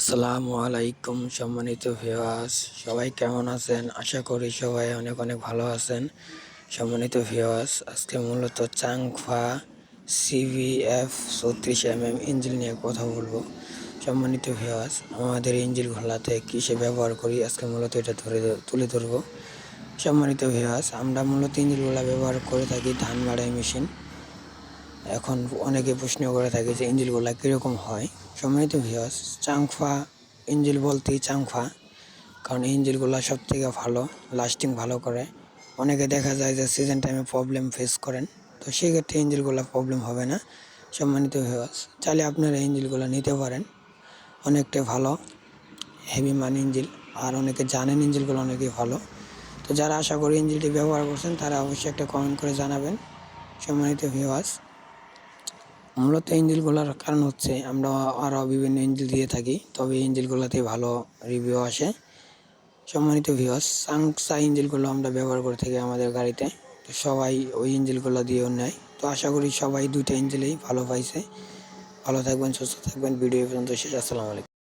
আসসালামু আলাইকুম সম্মানিত ভিউয়ার্স, সবাই কেমন আছেন? আশা করি সবাই অনেক অনেক ভালো আছেন। সম্মানিত ভিউয়ার্স, আজকে মূলত চাংফা সিভিএফ 34 ইঞ্জিন নিয়ে কথা বলবো। সম্মানিত ভিউয়ার্স, আমাদের ইঞ্জিন ঘোলাতে কিসে ব্যবহার করি আজকে মূলত এটা তুলে ধরবো। সম্মানিত ভিউয়ার্স, আমরা মূলত ইঞ্জিনগুলা ব্যবহার করে থাকি ধান মাড়াই মেশিন। এখন অনেকে প্রশ্ন করে থাকে যে ইঞ্জিনগুলা কীরকম হয়। সম্মানিত ভিউয়ার্স, চাংফা ইঞ্জিন বলতেই চাংফা, কারণ এই ইঞ্জিনগুলো সবথেকে ভালো, লাস্টিং ভালো করে। অনেকে দেখা যায় যে সিজন টাইমে প্রবলেম ফেস করেন, তো সেক্ষেত্রে ইঞ্জিনগুলো প্রবলেম হবে না। সম্মানিত ভিউয়ার্স, চাইলে আপনারা ইঞ্জিনগুলো নিতে পারেন, অনেকটাই ভালো, হেভি মান ইঞ্জিন। আর অনেকে জানেন ইঞ্জিনগুলো অনেকই ভালো। তো যারা আশা করি ইঞ্জিনটি ব্যবহার করছেন তারা অবশ্যই একটা কমেন্ট করে জানাবেন। সম্মানিত ভিউয়ার্স, মূলত ইঞ্জিনগুলোর কারণ হচ্ছে আমরা আরও বিভিন্ন ইঞ্জিন দিয়ে থাকি, তবে এই ইঞ্জিনগুলোতে ভালো রিভিউ আসে। সম্মানিত ভিউয়ার্স, চাংফা ইঞ্জিনগুলো আমরা ব্যবহার করে থাকি আমাদের গাড়িতে, তো সবাই ওই ইঞ্জিনগুলো দিয়েও নেয়। তো আশা করি সবাই দুইটা ইঞ্জিনেই ভালো পাইছে। ভালো থাকবেন, সুস্থ থাকবেন। ভিডিও পর্যন্ত শেষ। আসসালামু আলাইকুম।